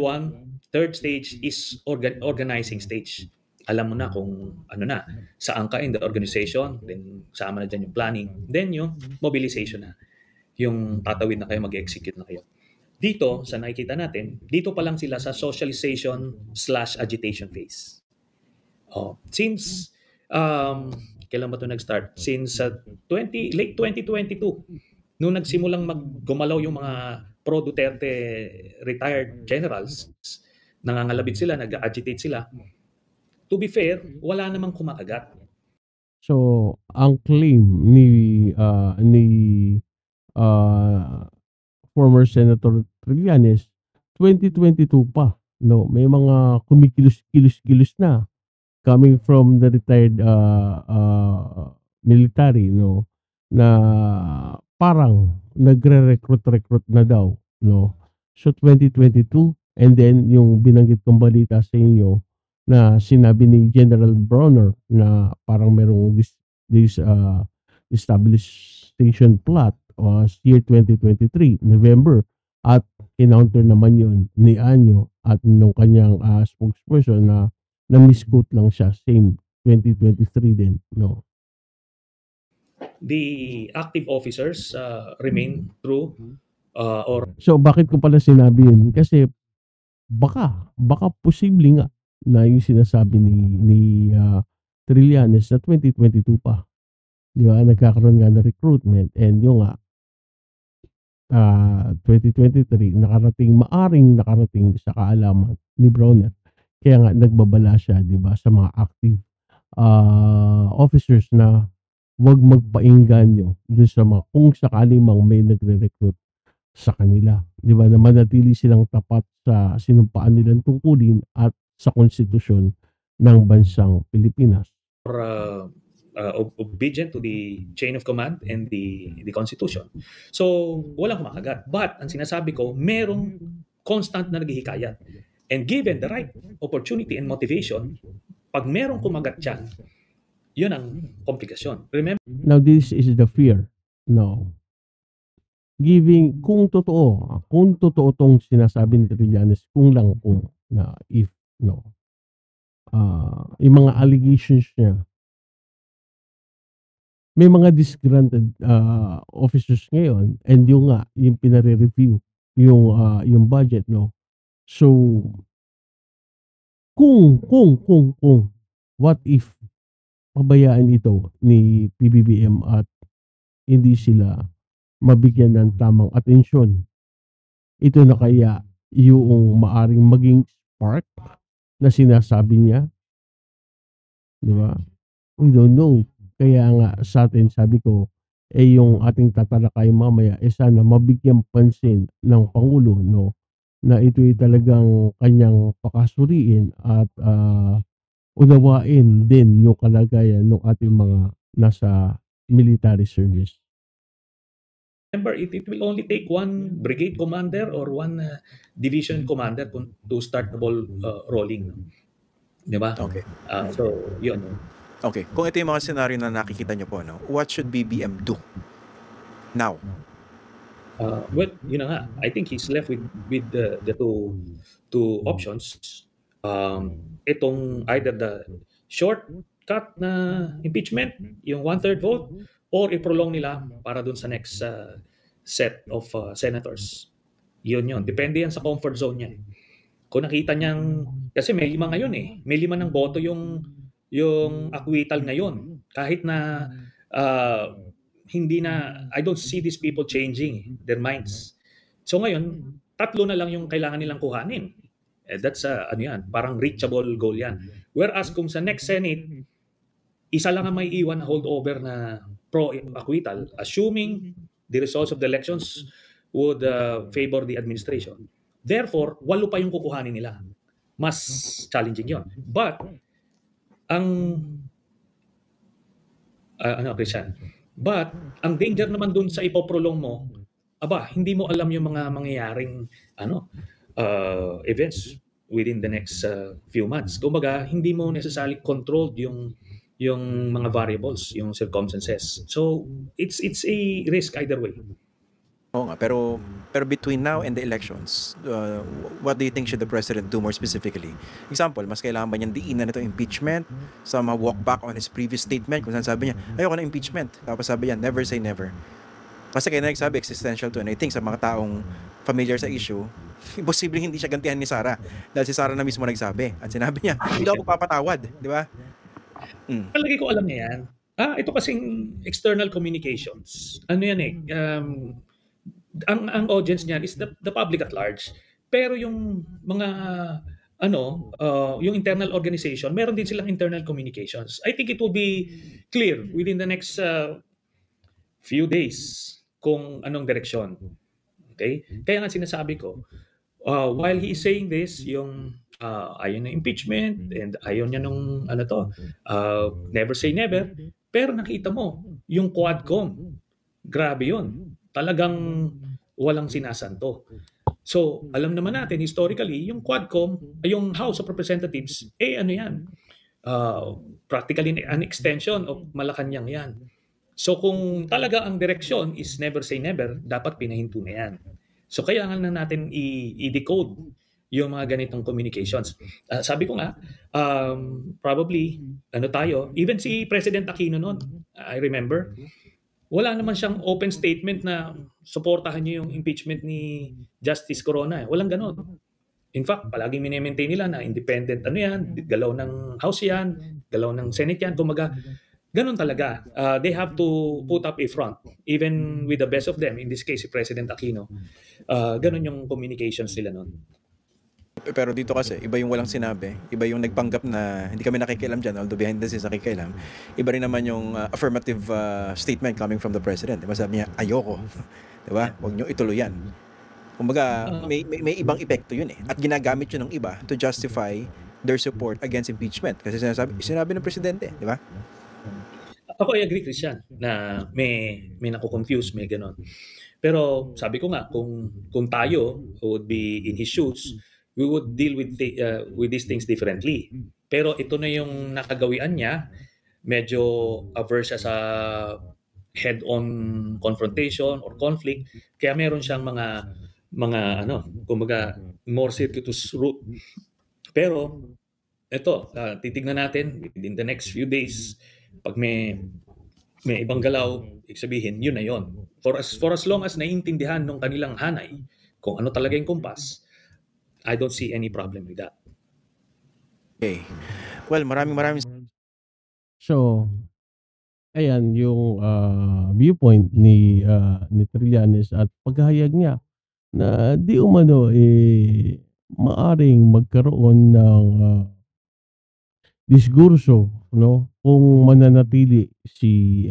stage is organizing stage. Alam mo na kung ano na, saan ka in the organization, then sama na dyan yung planning, then yung mobilization na. Yung tatawid na kayo, mag-execute na kayo. Dito, sa nakikita natin, dito pa lang sila sa socialization/agitation phase. Since, kailan ba ito nag-start? Since late 2022, nung nagsimulang gumalaw yung mga pro-Duterte retired generals, nangangalabit sila, nag-agitate sila. To be fair, wala namang kumakagat. So, ang claim ni former Senator Trillanes, 2022 pa, no, may mga kumikilos-kilos na coming from the retired military, no, na parang nagre-recruit na daw, no. So 2022, and then yung binanggit kong balita sa inyo na sinabi ni General Bronner na parang merong this stabilization plot year 2023, November, at counter naman yun ni Anyo at nung kanyang spokesperson na misquote lang siya, same 2023 din, no. the active officers remain true or So, bakit ko pala sinabi yun? Kasi baka posible nga na yung sinasabi ni Trillanes na 2022 pa. Di ba? Nagkakaroon nga ng recruitment and yung nga 2023 maaring nakarating sa kaalaman ni Bronner. Kaya nga nagbabala siya, di ba, sa mga active officers na huwag magpainganyo doon sa mga kung sakali mang may nagre-recruit sa kanila. Di ba? Na manatili silang tapat sa sinumpaan nilang tungkulin at sa konstitusyon ng bansang Pilipinas. obedient to the chain of command and the Constitution. So, walang kumakagat. But, ang sinasabi ko, merong constant na naghihikayat. And given the right opportunity and motivation, pag merong kumagat dyan, yun ang komplikasyon. Remember, Now, this is the fear. No. Kung totoo tong sinasabi ni Trillanes, kung na if, no, yung mga allegations niya, may mga disgruntled officers ngayon and yung pinare-review yung budget, no. So kung what if pabayaan ito ni PBBM at hindi sila mabigyan ng tamang atensyon, ito na kaya yung maaring maging spark na sinasabi niya, di ba? We don't know. Kaya nga sa atin, sabi ko, yung ating tatalakay mamaya, sana mabigyan pansin ng Pangulo, no, na ito'y talagang kanyang pakasuriin at unawain din yung kalagayan ng ating mga nasa military service. remember, it will only take one brigade commander or one division commander to start the ball rolling. Di ba? Okay. So, yun. Okay. Kung ito yung mga senaryo na nakikita nyo po, no, what should BBM do now? Well, yun na nga. I think he's left with the two options. Itong either the shortcut na impeachment, yung 1/3 vote, or i-prolong nila para dun sa next set of senators. Yun. Depende yan sa comfort zone niya. Kung nakita niyang, kasi may 5 ngayon eh. May 5 ng boto yung acquittal ngayon. Kahit na hindi na, I don't see these people changing their minds. So ngayon, 3 na lang yung kailangan nilang kuhanin. That's parang reachable goal yan. Whereas kung sa next Senate, isa lang ang may iwan na holdover na pro-acquittal, assuming the results of the elections would favor the administration. Therefore, 8 pa yung kukuhanin nila. Mas challenging yon. But, Christian, but, ang danger naman dun sa ipoprolong mo, hindi mo alam yung mga mangyayaring events within the next few months. Kumbaga, hindi mo necessarily controlled yung mga variables, yung circumstances. So, it's a risk either way. Oo nga, pero between now and the elections, what do you think should the president do more specifically? Example, mas kailangan ba niyang diinan ito impeachment? Sama walk back on his previous statement kung saan sabi niya, ayoko na impeachment. Tapos sabi niya, never say never. Kasi kaya nagsabi, existential to. And I think sa mga taong familiar sa issue, imposible hindi siya gantihan ni Sara. Dahil si Sara na mismo nagsabi. At sinabi niya, hindi ako papatawad. Di ba? Palagi ko alam niya yan. Ito kasing external communications. Ano yan eh, ang audience niyan is the public at large. Pero yung mga yung internal organization, meron din silang internal communications. I think it will be clear within the next few days kung anong direksyon. Okay? Kaya nga sinasabi ko, while he is saying this, yung ayaw na impeachment and ayaw niya nung never say never, pero nakita mo, yung Quadcom, grabe yun. Talagang walang sinasanto. So, alam naman natin, historically, yung Quadcom, yung House of Representatives, practically an extension of Malacanang yan. So, kung talaga ang direksyon is never say never, dapat pinahinto na yan. So, kailangan na natin i-decode yung mga ganitong communications. Sabi ko nga, probably, even si President Aquino noon, I remember, wala naman siyang open statement na suportahan niyo yung impeachment ni Justice Corona. Walang ganon. In fact, palaging mini-maintain nila na independent ano yan, galaw ng House yan, galaw ng Senate yan. Kumaga, ganon talaga. They have to put up a front, even with the best of them. In this case, si President Aquino. Ganon yung communications nila nun. Pero dito kasi, iba yung walang sinabi, iba yung nagpanggap na hindi kami nakikialam dyan, although behind the scenes nakikialam. Iba rin naman yung affirmative statement coming from the president. Diba sabi niya, ayoko. Diba? Huwag niyo ituloy yan. Kumbaga, may ibang epekto yun eh. At ginagamit yun ng iba to justify their support against impeachment. Kasi sinabi ng presidente, di ba? Ako I agree, Christian, na may nako-confuse, may ganon. Pero sabi ko nga, kung tayo would be in his shoes, we would deal with these things differently. Pero ito na yung nakagawian niya, medyo averse siya sa head-on confrontation or conflict, kaya meron siyang mga kumbaga more circuitous route. Pero ito, titignan natin within the next few days, pag may ibang galaw, ibig sabihin, yun na yun. For as long as naiintindihan ng kanilang hanay kung ano talaga yung kumpas, I don't see any problem with that. Okay. Well, maraming So, ayan yung viewpoint ni Trillanes at paghahayag niya na di umano maaring magkaroon ng diskurso, no, kung mananatili si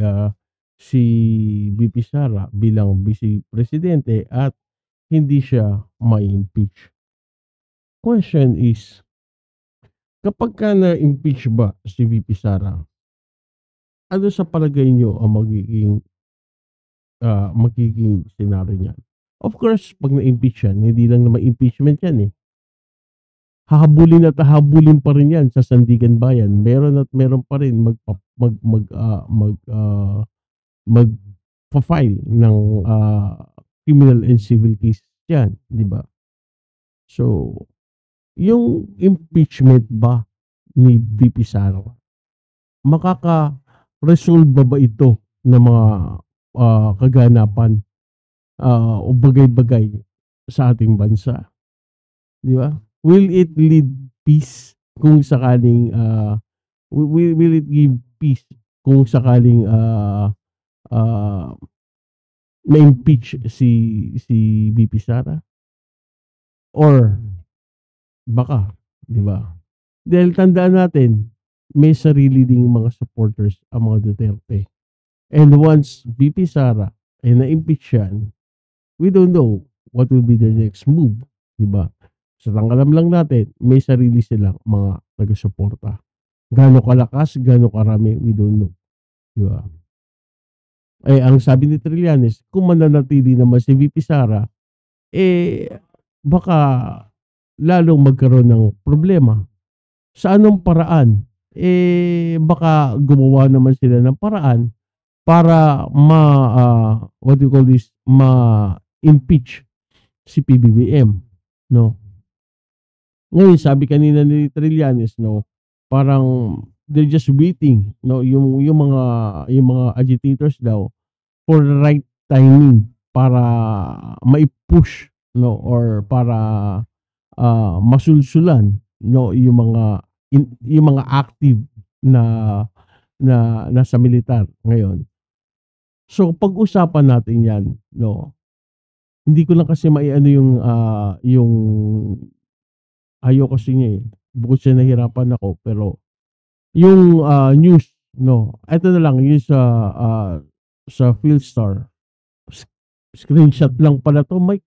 VP Sara bilang vice presidente at hindi siya ma-impeach. Question is, kapag ka na-impeach ba si VP Sara, ano sa palagay nyo ang magiging scenario niyan? Of course, pag na-impeach yan, hindi lang naman impeachment yan eh. Hahabulin at hahabulin pa rin yan sa Sandigan Bayan. Meron at meron pa rin mag-file ng criminal and civil case yan, di ba? So, yung impeachment ba ni VP Sara, makaka-resolve ba ito ng mga kaganapan o bagay-bagay sa ating bansa? Di ba? Will it lead peace kung sakaling will it give peace kung sakaling ma-impeach si VP Sara? Or baka, di ba? Dahil tandaan natin, may sarili ding mga supporters ang mga Duterte. And once VP Sara ay na-impeach yan, we don't know what will be their next move, di ba? Sa tanggalam lang natin, may sarili silang mga taga-suporta. Gano'ng kalakas, gano'ng karami, we don't know. Di ba? Eh, ang sabi ni Trillanes, kung mananatili naman si VP Sara, baka lalong magkaroon ng problema. Sa anong paraan? Baka gumawa naman sila ng paraan para ma-impeach si PBBM, no? Ngayon, sabi kanina ni Trillanes, no, parang they're just waiting, no, yung mga agitators daw for the right timing para mai-push, no, or para masulsulan, no, yung mga active na nasa militar ngayon. So pag-usapan natin 'yan, no. Hindi ko lang kasi maiano yung ayoko kasi niya eh. Bukod sa nahirapan ako, pero yung news, no. Ito na lang yung sa Philstar. Screenshot lang pala to, Mike.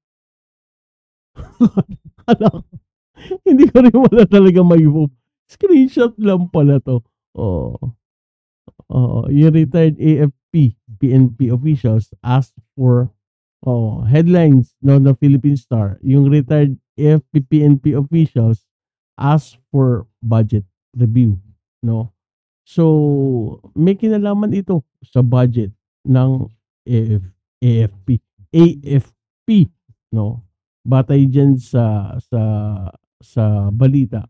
Hindi ko rin wala talaga may-move. Screenshot lang pala to. Yung retired AFP, PNP officials asked for headlines, no, na Philippine Star. Yung retired AFP, PNP officials asked for budget review, no. So, may kinalaman ito sa budget ng AFP, no. Batay dyan sa balita.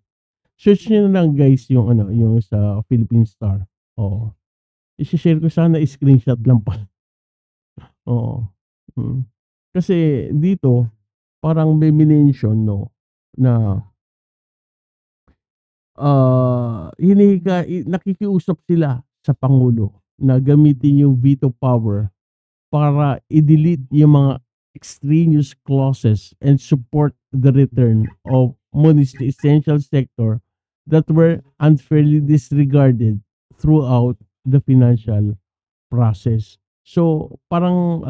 Search niyo na lang guys yung sa Philippine Star. I-share ko sana, screenshot lang pala. Oo. Mm. Kasi dito parang may minention 'no, na, nakikiusap sila sa pangulo na gamitin yung veto power para i-delete yung mga extraneous clauses and support the return of money to essential sector that were unfairly disregarded throughout the financial process. So, parang,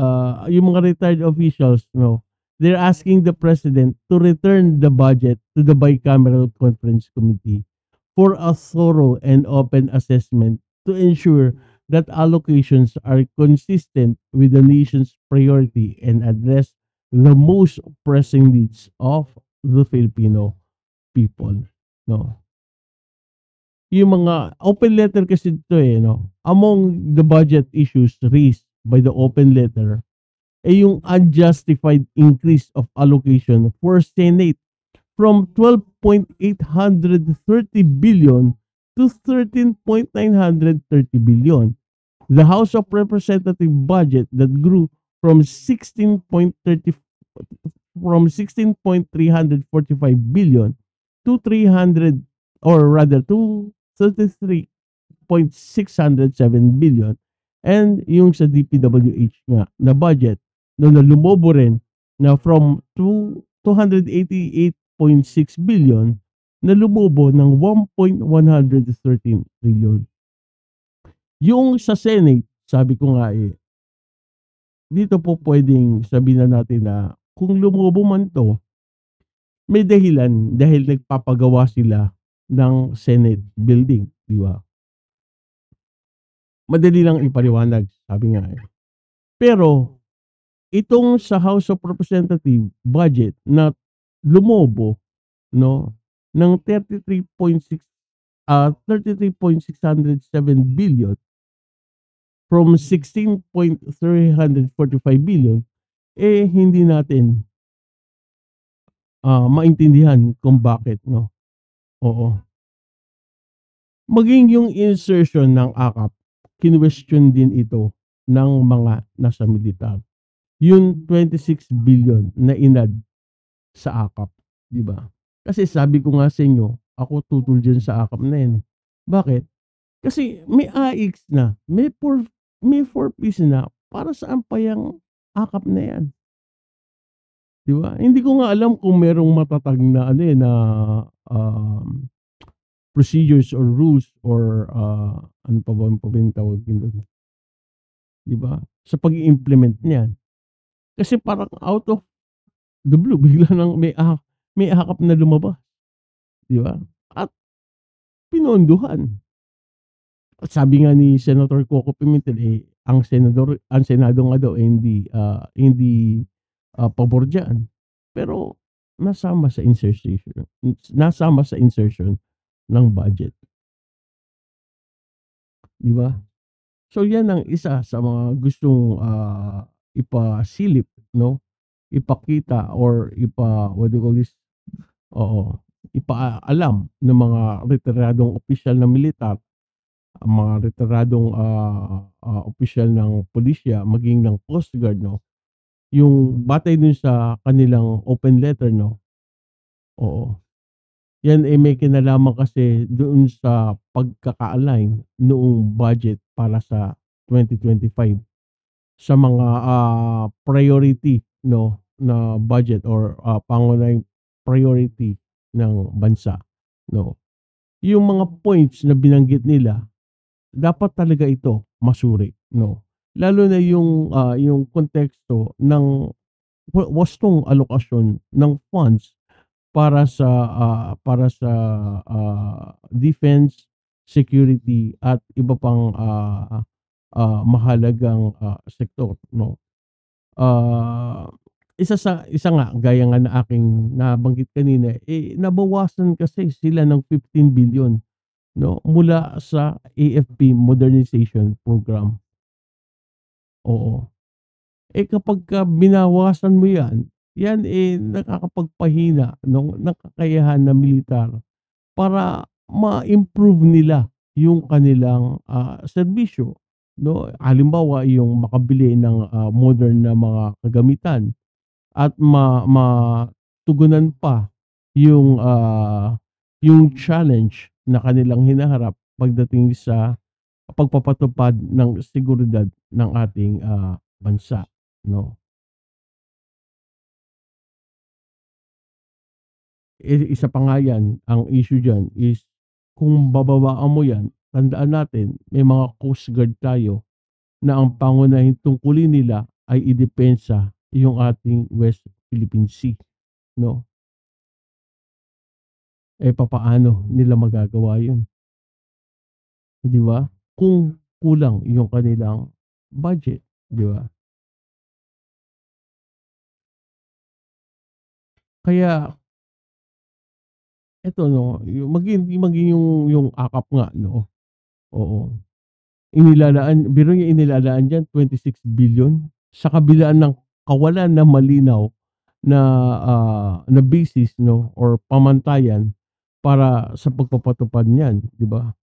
yung mga retired officials 'no, they're asking the president to return the budget to the bicameral conference committee for a thorough and open assessment to ensure that allocations are consistent with the nation's priority and address the most pressing needs of the Filipino people, 'no. Yung mga open letter kasi dito, no, among the budget issues raised by the open letter, yung unjustified increase of allocation for Senate from 12.830 billion to 13.930 billion. The House of Representative budget that grew from 16.30 from 16.345 billion to 300, or rather to 33.607 billion, and yung sa DPWH nga na budget no, na lumobo rin na from 288.6 billion na lumobo ng 1.113 trillion. Yung sa Senate, sabi ko nga dito po pwedeng sabihin na natin na kung lumobo man to, may dahilan dahil nagpapagawa sila ng Senate building, di ba? Madali lang ipaliwanag, sabi nga Pero itong sa House of Representative budget na lumobo no ng 33.607 billion from 16.345 billion, hindi natin maintindihan kung bakit, no. Oo. Maging yung insertion ng AKAP, kinwestiyon din ito ng mga nasa militar. Yung 26 billion na inad sa AKAP, di ba? Kasi sabi ko nga sa inyo, ako tutol dyan sa AKAP na yan. Bakit? Kasi may AX na, may 4Ps na, para saan pa yung AKAP na yan? Di ba? Hindi ko nga alam kung merong matatag na na procedures or rules or ano pa ba yung tawag doon? Di ba? Sa pag-i-implement niyan. Kasi parang out of the blue, bigla nang may AKAP na lumabas. Di ba? At pinondohan. At sabi nga ni Senator Coco Pimentel, ang Senado nga daw hindi pabor diyan. Pero nasama sa insertion ng budget. Di ba? So yan ang isa sa mga gustong ipasilip, no? Ipakita or what do you call this? Ipaalam ng mga retiradong opisyal ng militar, ang mga retiradong opisyal ng pulisya, maging ng Coast Guard, no? Yung batay dun sa kanilang open letter, no? Oo. Yan may kinalaman kasi doon sa pagkaka-align noong budget para sa 2025 sa mga priority, no, na budget or pangunahing priority ng bansa, no. Yung mga points na binanggit nila, dapat talaga ito masuri, no. Lalo na yung konteksto ng wastong alokasyon ng funds para sa defense, security at iba pang mahalagang sektor, no. Isa nga gaya nga na aking nabanggit kanina, nabawasan kasi sila ng 15 billion, no, mula sa AFP modernization program. Oo. Kapagka binawasan mo yan nakakapagpahina ng kakayahan ng militar para ma-improve nila yung kanilang serbisyo, no? Halimbawa, yung makabili ng, modern na mga kagamitan at matugunan pa yung, yung challenge na kanilang hinaharap pagdating sa pagpapatupad ng seguridad ng ating, bansa, no? Isa pa nga yan, ang issue diyan is kung bababaan mo yan, tandaan natin may mga coast guard tayo na ang pangunahing tungkulin nila ay idepensa yung ating West Philippine Sea, no? Papaano nila magagawa yun, 'di ba? Kung kulang yung kanilang budget, 'di ba? Kaya eto, no, yung maging yung akap nga, no, oo. Biro niyo, inilalaan diyan 26 billion sa kabila ng kawalan ng malinaw na, na basis, no, or pamantayan para sa pagpapatupad niyan, 'di ba?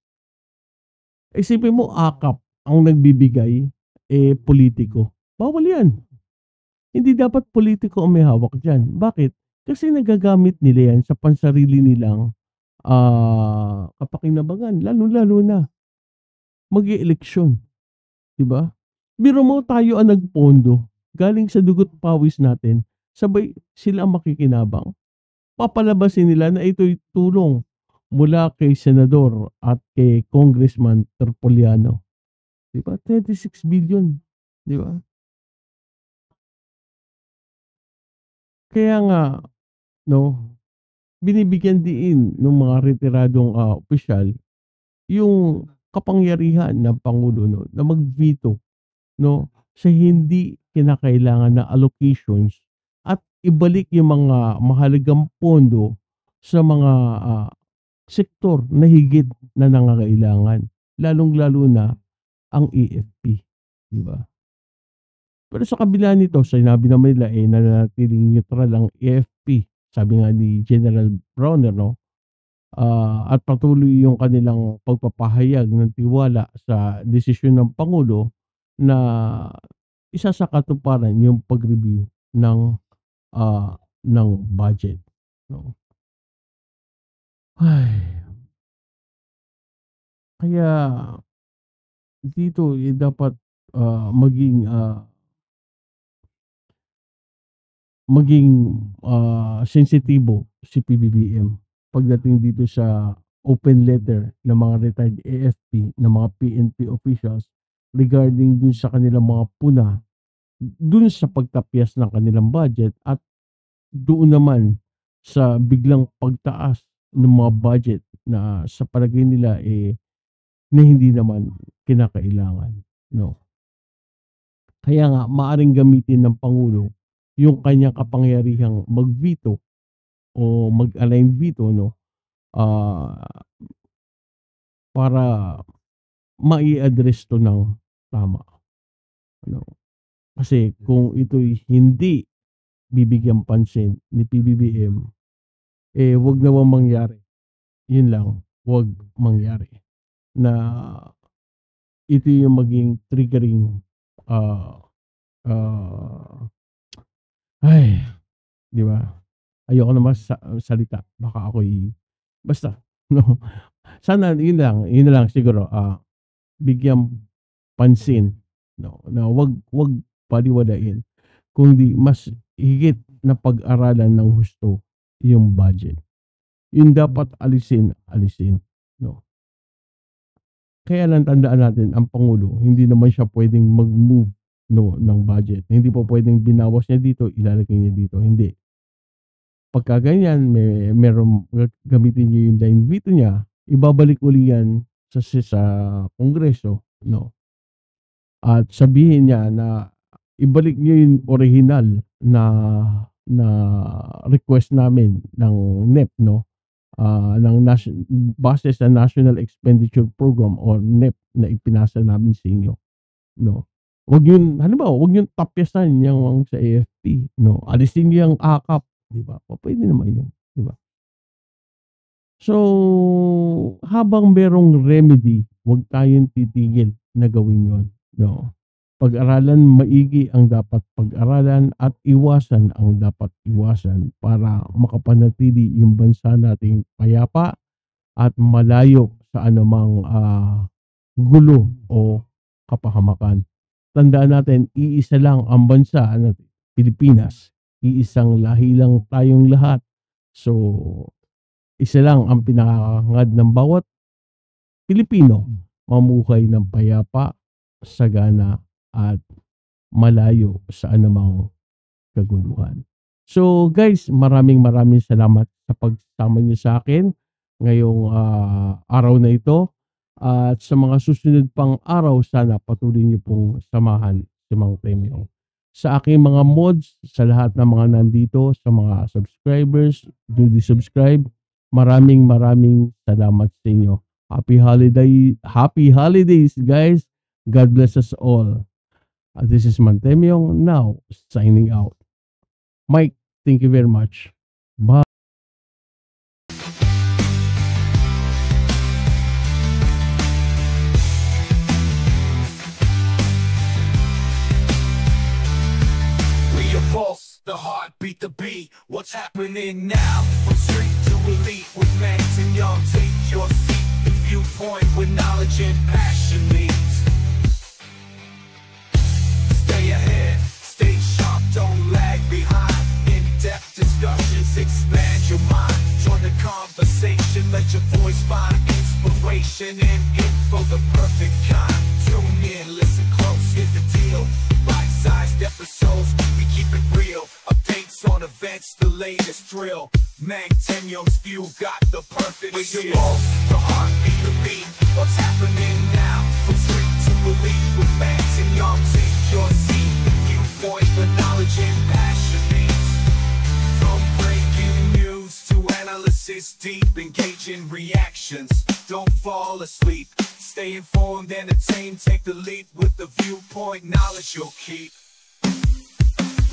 Isipin mo, akap ang nagbibigay, politiko. Bawal 'yan. Hindi dapat politiko ang may hawak diyan. Bakit? Kasi nagagamit nila 'yan sa pansarili nilang, kapakinabangan, lalong-lalo na mag-eeleksyon, 'di ba? Biro mo, tayo ang nagpondo, galing sa dugo't pawis natin, sabay sila ang makikinabang. Papalabasin nila na ito'y tulong mula kay senador at kay Congressman Terpoliano, 'di ba? 26 billion, 'di ba? Kaya nga, no, binibigyan din nung mga retiradong, opisyal yung kapangyarihan ng pangulo, no, na mag-veto, no, sa hindi kinakailangan na allocations at ibalik yung mga mahalagang pondo sa mga, sektor na higit na nangangailangan, lalong-lalo na ang AFP, 'di ba? Pero sa kabila nito, sinabi naman nila, nananatiling neutral ang AFP, sabi nga ni General Bronner, no, at patuloy yung kanilang pagpapahayag ng tiwala sa desisyon ng pangulo na isa sa katuparan yung pag-review ng budget, no. Ay, kaya dito, dapat, maging, sensitibo si PBBM pagdating dito sa open letter ng mga retired AFP, ng mga PNP officials regarding dun sa kanilang mga puna, dun sa pagtapyas ng kanilang budget at doon naman sa biglang pagtaas ng mga budget na sa palagay nila, na hindi naman kinakailangan, no. Kaya nga maaaring gamitin ng pangulo yung kanyang kapangyarihang mag-veto o mag-align veto, no, ah, para mai-address 'to ng tama, ano. Kasi kung ito'y hindi bibigyan pansin ni PBBM, 'wag nawang mangyari, yun lang, 'wag mangyari na ito yung maging triggering, ah, ah, ay, 'di ba? Ayoko na salita, baka ako'y basta, no. Sana yun na lang siguro, bigyang pansin, no, na 'wag balewalain, kundi mas higit na pag-aralan ng husto yung budget. Yung dapat alisin, alisin, no. Kaya lang tandaan natin, ang pangulo hindi naman siya puwedeng mag-move, no, ng budget. Hindi po puwedeng binawas niya dito, ilalagay niya dito, hindi. Pagka ganyan, merong gamitin niya yung line veto niya, ibabalik uli yan sa Kongreso, no. At sabihin niya na ibalik niyo yung orihinal na na request namin ng NEP, no, ng base sa National Expenditure Program or NEP na ipinasa namin sa inyo, no. Halimbawa, wag yun tapyasan yang sa AFP, no. Alisin niyo yang akap, 'di ba? Pupuwede naman yun, 'di ba? So, habang merong remedy, wag tayong titigil na gawin yon, No. Pag-aralan maigi ang dapat pag-aralan at iwasan ang dapat iwasan para makapanatili yung bansa nating payapa at malayo sa anumang gulo o kapahamakan. Tandaan natin, iisa lang ang bansa natin, Pilipinas. Iisang lahi lang tayong lahat. So, isa lang ang pinakakangad ng bawat Pilipino, mamuhay ng payapa, sagana, at malayo sa anumang kaguluhan. So guys, maraming salamat sa pagsama niyo sa akin ngayong araw na ito. At sa mga susunod pang araw, sana patuloy niyo pong samahan si Mang Temyong. Sa aking mga mods, sa lahat ng mga nandito, sa mga subscribers, newly subscribe, maraming salamat sa inyo. Happy holidays guys. God bless us all. This is Mang Temyong now signing out. Mike, thank you very much. Bye. We are pulse, the heartbeat, the beat. What's happening now? From street to elite with Max and Young. Take your seat, the viewpoint with knowledge and passion meets. Stay ahead, stay sharp, don't lag behind. In-depth discussions, expand your mind. Join the conversation, let your voice find inspiration and info, the perfect kind. Tune in, listen close, here's the deal. Bite-sized episodes, we keep it real. Updates on events, the latest drill. Mang Temyong's view got the perfect with your pulse, the heartbeat, the beat. What's happening now? From street to elite with Mang Temyong. Take your seat, the viewpoint, the knowledge and passion meets. From breaking news to analysis, deep engaging reactions. Don't fall asleep, stay informed, entertained, take the lead with the viewpoint, knowledge you'll keep.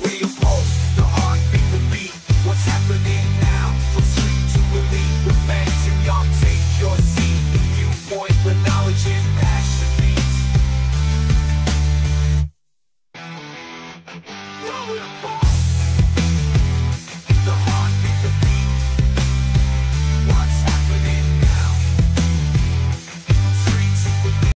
We oppose the heartbeat, the beat. What's happening now? From street to elite with Mang Temyong.